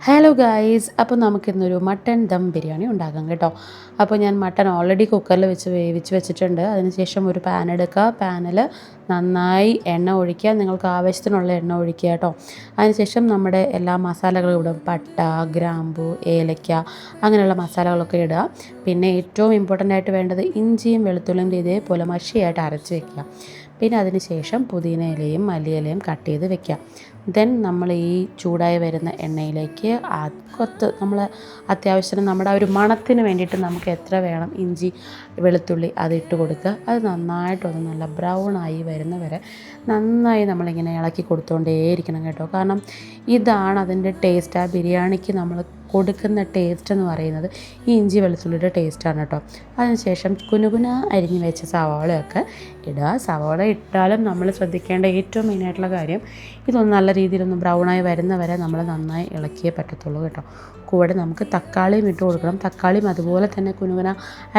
Hello guys, അപ്പോൾ നമുക്കിന്നൊരു mutton dum biryani ഉണ്ടാക്കാം കേട്ടോ. അപ്പോൾ ഞാൻ മട്ടൺ ഓൾറെഡി കുക്കറിൽ വേവിച്ച് വെച്ചിട്ടുണ്ട്. അതിനുശേഷം ഒരു പാൻ എടുക്കുക. പാനിൽ നന്നായി എണ്ണ ഒഴിക്കുക. നിങ്ങൾക്ക് ആവശ്യത്തിനുള്ള എണ്ണ ഒഴിക്കുക കേട്ടോ. അതിനുശേഷം നമ്മുടെ എല്ലാ മസാലകളും ഇടും. പട്ട, ഗ്രാമ്പു, ഏലക്ക, അങ്ങനെയുള്ള മസാലകളൊക്കെ ഇടുക. പിന്നെ ഏറ്റവും ഇമ്പോർട്ടൻ്റ് ആയിട്ട് വേണ്ടത് ഇഞ്ചിയും വെളുത്തുള്ളിയും ഇതേപോലെ മഷിയായിട്ട് അരച്ച് വെക്കുക. പിന്നെ അതിന് ശേഷം പുതിന ഇലയും മല്ലിയിലയും കട്ട് ചെയ്ത് വെക്കുക. ദെൻ നമ്മൾ ഈ ചൂടായി വരുന്ന എണ്ണയിലേക്ക് നമ്മൾ അത്യാവശ്യത്തിന് നമ്മുടെ ഒരു മണത്തിന് വേണ്ടിയിട്ട് നമുക്ക് എത്ര വേണം ഇഞ്ചി വെളുത്തുള്ളി അതിട്ട് കൊടുക്കുക. അത് നന്നായിട്ടൊന്ന് നല്ല ബ്രൗൺ ആയി വരുന്നവരെ നന്നായി നമ്മളിങ്ങനെ ഇളക്കി കൊടുത്തുകൊണ്ടേയിരിക്കണം കേട്ടോ. കാരണം ഇതാണ് അതിൻ്റെ ടേസ്റ്റ്. ആ ബിരിയാണിക്ക് നമ്മൾ കൊടുക്കുന്ന ടേസ്റ്റ് എന്ന് പറയുന്നത് ഈ ഇഞ്ചി വെളുത്തുള്ളിയുടെ ടേസ്റ്റാണ് കേട്ടോ. അതിനുശേഷം കുനുകുന അരിഞ്ഞ് വെച്ച സവാളയൊക്കെ ഇടുക. സവാള ഇട്ടാലും നമ്മൾ ശ്രദ്ധിക്കേണ്ട ഏറ്റവും മെയിനായിട്ടുള്ള കാര്യം ഇതൊന്ന് നല്ല രീതിയിലൊന്ന് ബ്രൗണായി വരുന്നവരെ നമ്മൾ നന്നായി ഇളക്കിയേ പറ്റത്തുള്ളൂ കേട്ടോ. കൂടെ നമുക്ക് തക്കാളിയും ഇട്ട് കൊടുക്കണം. തക്കാളിയും അതുപോലെ തന്നെ കുനുകുന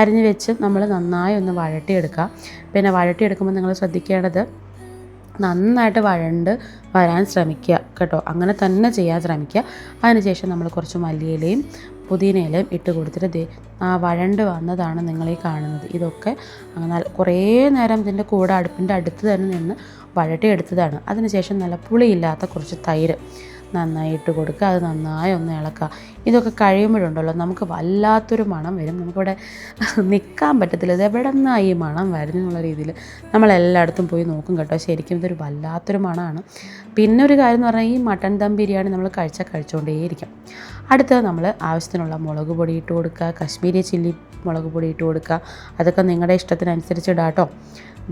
അരിഞ്ഞ് വെച്ച് നമ്മൾ നന്നായി ഒന്ന് വഴട്ടിയെടുക്കുക. പിന്നെ വഴട്ടിയെടുക്കുമ്പോൾ നിങ്ങൾ ശ്രദ്ധിക്കേണ്ടത് നന്നായിട്ട് വഴണ്ട് വരാൻ ശ്രമിക്കുക കേട്ടോ. അങ്ങനെ തന്നെ ചെയ്യാൻ ശ്രമിക്കുക. അതിനുശേഷം നമ്മൾ കുറച്ച് മല്ലിയിലയും പുതിന ഇലയും ഇട്ട് കൊടുത്തിട്ട് ആ വഴണ്ട് വന്നതാണ് നിങ്ങളീ കാണുന്നത്. ഇതൊക്കെ കുറേ നേരം ഇതിൻ്റെ കൂടെ അടുപ്പിൻ്റെ അടുത്ത് തന്നെ നിന്ന് വഴട്ടിയെടുത്തതാണ്. അതിനുശേഷം നല്ല പുളിയില്ലാത്ത കുറച്ച് തൈര് നന്നായി ഇട്ട് കൊടുക്കുക. അത് നന്നായി ഒന്ന് ഇളക്കുക. ഇതൊക്കെ കഴിയുമ്പോഴുണ്ടല്ലോ നമുക്ക് വല്ലാത്തൊരു മണം വരും. നമുക്കിവിടെ നിൽക്കാൻ പറ്റത്തില്ല. ഇത് എവിടെ നിന്നാണ് ഈ മണം വരുന്നത് എന്നുള്ള രീതിയിൽ നമ്മളെല്ലായിടത്തും പോയി നോക്കും കേട്ടോ. ശരിക്കും ഇതൊരു വല്ലാത്തൊരു മണമാണ്. പിന്നെ ഒരു കാര്യം എന്ന് പറഞ്ഞാൽ ഈ മട്ടൺ ദം ബിരിയാണി നമ്മൾ കഴിച്ചുകൊണ്ടേയിരിക്കും. അടുത്തത് നമ്മൾ ആവശ്യത്തിനുള്ള മുളക് പൊടി ഇട്ട് കൊടുക്കുക. കശ്മീരി ചില്ലി മുളക് പൊടി ഇട്ട് കൊടുക്കുക. അതൊക്കെ നിങ്ങളുടെ ഇഷ്ടത്തിനനുസരിച്ച് ഇടാം കേട്ടോ.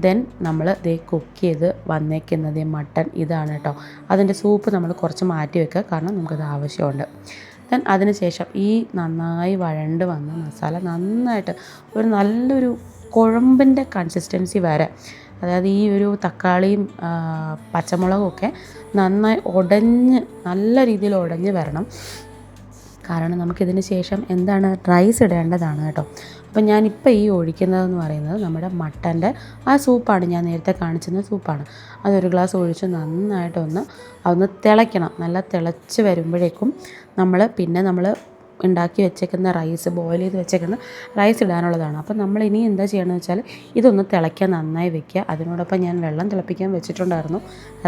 ദെൻ നമ്മൾ കുക്ക് ചെയ്ത് വന്നേക്കുന്നത് മട്ടൺ ഇതാണ് കേട്ടോ. അതിൻ്റെ സൂപ്പ് നമ്മൾ കുറച്ച് മാറ്റി വെക്കുക, കാരണം നമുക്കത് ആവശ്യമുണ്ട്. ദെൻ അതിന് ശേഷം ഈ നന്നായി വഴണ്ട് വന്ന മസാല നന്നായിട്ട് ഒരു നല്ലൊരു കുഴമ്പിൻ്റെ കൺസിസ്റ്റൻസി വരെ, അതായത് ഈ ഒരു തക്കാളിയും പച്ചമുളകും ഒക്കെ നന്നായി നല്ല രീതിയിൽ ഉടഞ്ഞ് വരണം. കാരണം നമുക്കിതിന് ശേഷം എന്താണ് റൈസ് ഇടേണ്ടതാണ് കേട്ടോ. അപ്പം ഞാനിപ്പോൾ ഈ ഒഴിക്കുന്നതെന്ന് പറയുന്നത് നമ്മുടെ മട്ടൻ്റെ ആ സൂപ്പാണ്. ഞാൻ നേരത്തെ കാണിച്ചിരുന്ന സൂപ്പാണ്. അതൊരു ഗ്ലാസ് ഒഴിച്ച് നന്നായിട്ടൊന്ന് തിളയ്ക്കണം. നല്ല തിളച്ച് വരുമ്പോഴേക്കും നമ്മൾ ഉണ്ടാക്കി വെച്ചേക്കുന്ന റൈസ്, ബോയിൽ ചെയ്ത് വെച്ചേക്കുന്ന റൈസ് ഇടാനുള്ളതാണ്. അപ്പം നമ്മൾ ഇനി എന്താ ചെയ്യണമെന്ന് വെച്ചാൽ ഇതൊന്ന് തിളയ്ക്കാൻ നന്നായി വെക്കുക. അതിനോടൊപ്പം ഞാൻ വെള്ളം തിളപ്പിക്കാൻ വെച്ചിട്ടുണ്ടായിരുന്നു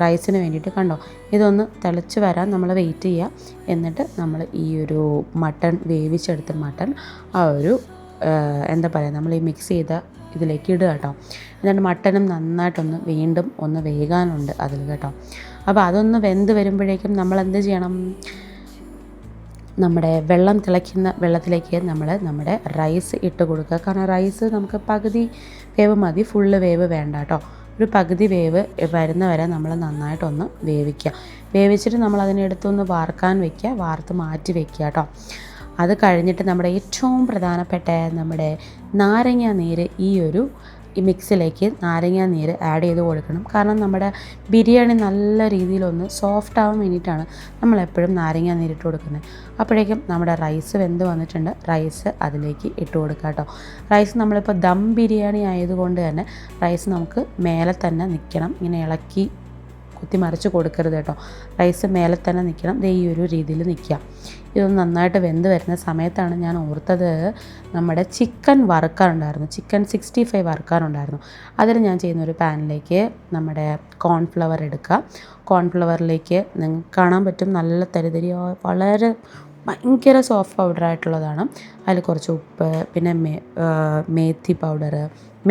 റൈസിന് വേണ്ടിയിട്ട്. കണ്ടോ, ഇതൊന്ന് തിളച്ച് വരാൻ നമ്മൾ വെയിറ്റ് ചെയ്യുക. എന്നിട്ട് നമ്മൾ ഈ ഒരു മട്ടൺ വേവിച്ചെടുത്ത മട്ടൺ ആ ഒരു എന്താ പറയുക, നമ്മൾ ഈ മിക്സ് ചെയ്ത ഇതിലേക്ക് ഇടുക കേട്ടോ. എന്നിട്ട് മട്ടനും നന്നായിട്ടൊന്ന് വീണ്ടും ഒന്ന് വേകാനുണ്ട് അതിൽ കേട്ടോ. അപ്പോൾ അതൊന്ന് വെന്ത് വരുമ്പോഴേക്കും നമ്മൾ എന്ത് ചെയ്യണം, നമ്മുടെ വെള്ളം തിളയ്ക്കുന്ന വെള്ളത്തിലേക്ക് നമ്മുടെ റൈസ് ഇട്ട് കൊടുക്കുക. കാരണം റൈസ് നമുക്ക് പകുതി വേവ് മതി, ഫുള്ള് വേവ് വേണ്ട കേട്ടോ. ഒരു പകുതി വേവ് വരുന്നവരെ നമ്മൾ നന്നായിട്ടൊന്ന് വേവിച്ചിട്ട് നമ്മൾ അതിനെടുത്തൊന്ന് വാർക്കാൻ വയ്ക്കുക. വാർത്ത് മാറ്റി വയ്ക്കുക കേട്ടോ. അത് കഴിഞ്ഞിട്ട് നമ്മുടെ ഏറ്റവും പ്രധാനപ്പെട്ട നമ്മുടെ നാരങ്ങ നീര് ഈ മിക്സിലേക്ക് നാരങ്ങ നീര് ആഡ് ചെയ്ത് കൊടുക്കണം. കാരണം നമ്മുടെ ബിരിയാണി നല്ല രീതിയിലൊന്ന് സോഫ്റ്റ് ആവാൻ വേണ്ടിയിട്ടാണ് നമ്മളെപ്പോഴും നാരങ്ങ നീരിട്ട് കൊടുക്കുന്നത്. അപ്പോഴേക്കും നമ്മുടെ റൈസ് വെന്ത് വന്നിട്ടുണ്ട്. റൈസ് അതിലേക്ക് ഇട്ട് കൊടുക്കുക കേട്ടോ. റൈസ് നമ്മളിപ്പോൾ ദം ബിരിയാണി ആയതുകൊണ്ട് തന്നെ റൈസ് നമുക്ക് മേലെ തന്നെ നിൽക്കണം. ഇങ്ങനെ ഇളക്കി കുത്തിമറിച്ച് കൊടുക്കരുത് കേട്ടോ. റൈസ് മേലെ തന്നെ നിൽക്കണം. ഈ ഒരു രീതിയിൽ നിൽക്കുക. ഇതൊന്ന് നന്നായിട്ട് വെന്ത് വരുന്ന സമയത്താണ് ഞാൻ ഓർത്തത് നമ്മുടെ ചിക്കൻ വറുക്കാറുണ്ടായിരുന്നു. ചിക്കൻ 65 വറുക്കാറുണ്ടായിരുന്നു. അതിൽ ഞാൻ ചെയ്യുന്നൊരു പാനിലേക്ക് നമ്മുടെ കോൺഫ്ലവർ എടുക്കുക. കോൺഫ്ലവറിലേക്ക് നിങ്ങൾക്ക് കാണാൻ പറ്റും നല്ല തരിതരിയോ വളരെ ഭയങ്കര സോഫ്റ്റ് പൗഡറായിട്ടുള്ളതാണ്. അതിൽ കുറച്ച് ഉപ്പ്, പിന്നെ മേത്തി പൗഡർ,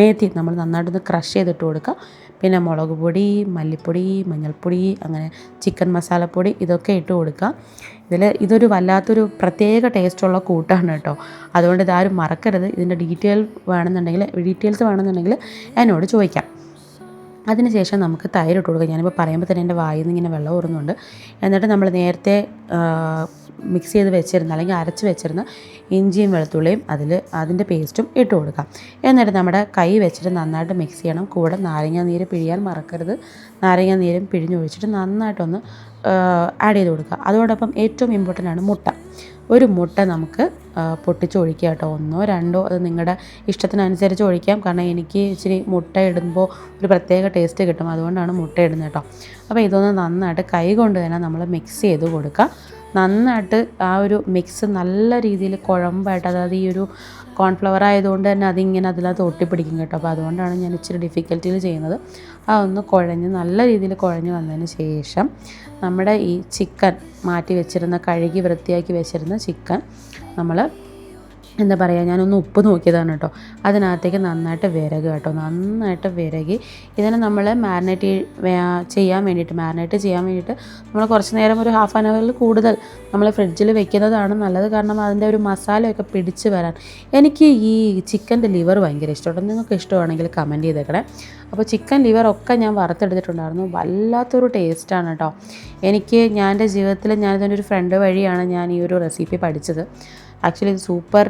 മേത്തി നമ്മൾ നന്നായിട്ടൊന്ന് ക്രഷ് ചെയ്തിട്ട് കൊടുക്കുക. പിന്നെ മുളക് പൊടി, മല്ലിപ്പൊടി, മഞ്ഞൾപ്പൊടി, അങ്ങനെ ചിക്കൻ മസാലപ്പൊടി ഇതൊക്കെ ഇട്ട് കൊടുക്കുക. ഇതൊരു വല്ലാത്തൊരു പ്രത്യേക ടേസ്റ്റുള്ള കൂട്ടാണ് കേട്ടോ. അതുകൊണ്ട് ഇതാരും മറക്കരുത്. ഇതിൻ്റെ ഡീറ്റെയിൽസ് വേണമെന്നുണ്ടെങ്കിൽ എന്നോട് ചോദിക്കാം. അതിനുശേഷം നമുക്ക് തൈര് ഇട്ട് കൊടുക്കുക. ഞാനിപ്പോൾ പറയുമ്പോൾ തന്നെ എൻ്റെ വായിൽ നിന്ന് ഇങ്ങനെ വെള്ളം ഊറുന്നുണ്ട്. എന്നിട്ട് നമ്മൾ നേരത്തെ മിക്സ് ചെയ്ത് വെച്ചിരുന്ന അല്ലെങ്കിൽ അരച്ച് വെച്ചിരുന്ന ഇഞ്ചിയും വെളുത്തുള്ളിയും അതിൻ്റെ പേസ്റ്റും ഇട്ട് കൊടുക്കാം. എന്നിട്ട് നമ്മുടെ കൈ വെച്ചിട്ട് നന്നായിട്ട് മിക്സ് ചെയ്യണം. കൂടെ നാരങ്ങ നീര് പിഴിയാൻ മറക്കരുത്. നാരങ്ങ നീരും പിഴിഞ്ഞൊഴിച്ചിട്ട് നന്നായിട്ടൊന്ന് ആഡ് ചെയ്ത് കൊടുക്കുക. അതോടൊപ്പം ഏറ്റവും ഇമ്പോർട്ടൻ്റ് ആണ് മുട്ട. ഒരു മുട്ട നമുക്ക് പൊട്ടിച്ചൊഴിക്കുക കേട്ടോ. 1ഓ 2ഓ അത് നിങ്ങളുടെ ഇഷ്ടത്തിനനുസരിച്ച് ഒഴിക്കാം. കാരണം എനിക്ക് ഇച്ചിരി മുട്ട ഇടുമ്പോൾ ഒരു പ്രത്യേക ടേസ്റ്റ് കിട്ടും. അതുകൊണ്ടാണ് മുട്ട ഇടുന്നത് കേട്ടോ. അപ്പോൾ ഇതൊന്ന് നന്നായിട്ട് കൈ കൊണ്ട് തന്നെ നമ്മൾ മിക്സ് ചെയ്ത് കൊടുക്കുക. നന്നായിട്ട് ആ ഒരു മിക്സ് നല്ല രീതിയിൽ കുഴമ്പായിട്ട്, അതായത് ഈ ഒരു കോൺഫ്ലവർ ആയതുകൊണ്ട് തന്നെ അതിങ്ങനെ അതിനകത്ത് ഒട്ടിപ്പിടിക്കും കേട്ടോ. അപ്പോൾ അതുകൊണ്ടാണ് ഞാൻ ഇച്ചിരി ഡിഫിക്കൽറ്റിയിൽ ചെയ്യുന്നത്. അതൊന്ന് കുഴഞ്ഞ് നല്ല രീതിയിൽ കുഴഞ്ഞ് വന്നതിന് ശേഷം നമ്മുടെ ഈ ചിക്കൻ മാറ്റി വെച്ചിരുന്ന, കഴുകി വൃത്തിയാക്കി വെച്ചിരുന്ന ചിക്കൻ നമ്മൾ എന്താ പറയുക, ഞാനൊന്ന് ഉപ്പ് നോക്കിയതാണ് കേട്ടോ. അതിനകത്തേക്ക് നന്നായിട്ട് വിരകുക കേട്ടോ, നന്നായിട്ട് വിരകി ഇതിനെ നമ്മൾ മാരിനേറ്റ് ചെയ്യാൻ വേണ്ടിയിട്ട് നമ്മൾ കുറച്ച് നേരം ഒരു ഹാഫ് ആൻ അവറിൽ കൂടുതൽ നമ്മൾ ഫ്രിഡ്ജിൽ വെക്കുന്നതാണ് നല്ലത്. കാരണം അതിൻ്റെ ഒരു മസാലയൊക്കെ പിടിച്ച് വരാൻ. എനിക്ക് ഈ ചിക്കൻ്റെ ലിവർ ഭയങ്കര ഇഷ്ടമാണ്. നിങ്ങൾക്ക് ഇഷ്ടമാണെങ്കിൽ കമൻറ്റ് ചെയ്തേക്കണേ. അപ്പോൾ ചിക്കൻ ലിവറൊക്കെ ഞാൻ വറുത്തെടുത്തിട്ടുണ്ടായിരുന്നു. വല്ലാത്തൊരു ടേസ്റ്റാണ് കേട്ടോ. ഞാൻ എൻ്റെ ജീവിതത്തിൽ ഞാനിതിൻ്റെ ഒരു ഫ്രണ്ട് വഴിയാണ് ഞാൻ ഈ ഒരു റെസിപ്പി പഠിച്ചത്. ആക്ച്വലി ഇത് സൂപ്പർ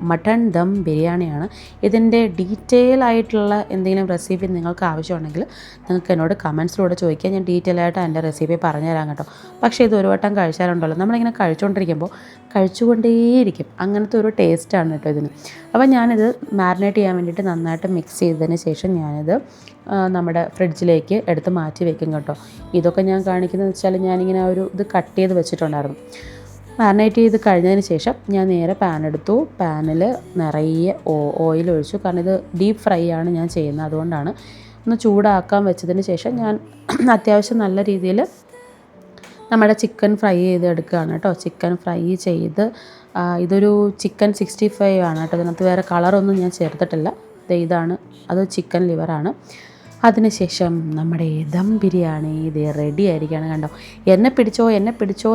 മട്ടൺ ദം ബിരിയാണിയാണ്. ഇതിൻ്റെ ഡീറ്റെയിൽ ആയിട്ടുള്ള എന്തെങ്കിലും റെസിപ്പി നിങ്ങൾക്ക് ആവശ്യമുണ്ടെങ്കിൽ നിങ്ങൾക്ക് എന്നോട് കമൻസിലൂടെ ചോദിക്കുക. ഞാൻ ഡീറ്റെയിൽ ആയിട്ട് എൻ്റെ റെസിപ്പി പറഞ്ഞുതരാം കേട്ടോ. പക്ഷേ ഇത് ഒരു വട്ടം കഴിച്ചാലുണ്ടല്ലോ, നമ്മളിങ്ങനെ കഴിച്ചുകൊണ്ടിരിക്കുമ്പോൾ കഴിച്ചുകൊണ്ടേയിരിക്കും. അങ്ങനത്തെ ഒരു ടേസ്റ്റാണ് കേട്ടോ ഇതിന്. അപ്പോൾ ഞാനിത് മാരിനേറ്റ് ചെയ്യാൻ വേണ്ടിയിട്ട് നന്നായിട്ട് മിക്സ് ചെയ്തതിന് ശേഷം ഞാനിത് നമ്മുടെ ഫ്രിഡ്ജിലേക്ക് എടുത്ത് മാറ്റി വെക്കും കേട്ടോ. ഇതൊക്കെ ഞാൻ കാണിക്കുന്നത് വെച്ചാൽ ഞാനിങ്ങനെ ഒരു ഇത് കട്ട് ചെയ്ത് വെച്ചിട്ടുണ്ടായിരുന്നു. മാരിനേറ്റ് ചെയ്ത് കഴിഞ്ഞതിന് ശേഷം ഞാൻ നേരെ പാൻ എടുത്തു. പാനിൽ നിറയെ ഓയിൽ ഒഴിച്ചു. കാരണം ഇത് ഡീപ്പ് ഫ്രൈ ആണ് ഞാൻ ചെയ്യുന്നത്, അതുകൊണ്ടാണ്. ഒന്ന് ചൂടാക്കാൻ വെച്ചതിന് ശേഷം ഞാൻ അത്യാവശ്യം നല്ല രീതിയിൽ നമ്മുടെ ചിക്കൻ ഫ്രൈ ചെയ്തെടുക്കുകയാണ് കേട്ടോ. ചിക്കൻ ഫ്രൈ ചെയ്ത് ഇതൊരു ചിക്കൻ 65 ആണ് കേട്ടോ. ഇതിനകത്ത് വേറെ കളറൊന്നും ഞാൻ ചേർത്തിട്ടില്ല. ഇതാണ്, അത് ചിക്കൻ ലിവറാണ്. അതിനുശേഷം നമ്മുടെ ദം ബിരിയാണി ഇത് റെഡി ആയിരിക്കുകയാണ്. കണ്ടോ, എന്നെ പിടിച്ചോ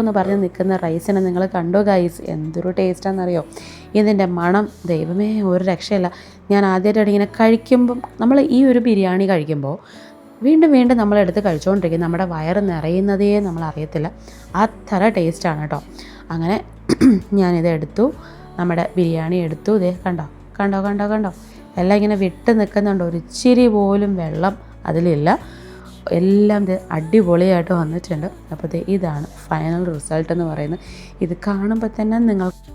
എന്ന് പറഞ്ഞ് നിൽക്കുന്ന റൈസിനെ നിങ്ങൾ കണ്ടോ ഗൈസ്, എന്തൊരു ടേസ്റ്റാണെന്നറിയോ. ഇതിൻ്റെ മണം ദൈവമേ ഒരു രക്ഷയില്ല. ഞാൻ ആദ്യമായിട്ടാണ് ഇങ്ങനെ കഴിക്കുമ്പം, നമ്മൾ ഈ ഒരു ബിരിയാണി കഴിക്കുമ്പോൾ വീണ്ടും നമ്മളെടുത്ത് കഴിച്ചുകൊണ്ടിരിക്കും. നമ്മുടെ വയറ് നിറയുന്നതേ നമ്മൾ അറിയത്തില്ല. അത്ര ടേസ്റ്റാണ് കേട്ടോ. അങ്ങനെ ഞാനിത് എടുത്തു, നമ്മുടെ ബിരിയാണി എടുത്തു. ഇതേ കണ്ടോ എല്ലാം ഇങ്ങനെ വിട്ട് നിൽക്കുന്നുണ്ട്. ഒരു ഇച്ചിരി പോലും വെള്ളം അതിലില്ല. എല്ലാം അടിപൊളിയായിട്ട് വന്നിട്ടുണ്ട്. അപ്പോൾ ഇതാണ് ഫൈനൽ റിസൾട്ട് എന്ന് പറയുന്നത്. ഇത് കാണുമ്പോൾ തന്നെ നിങ്ങൾക്ക്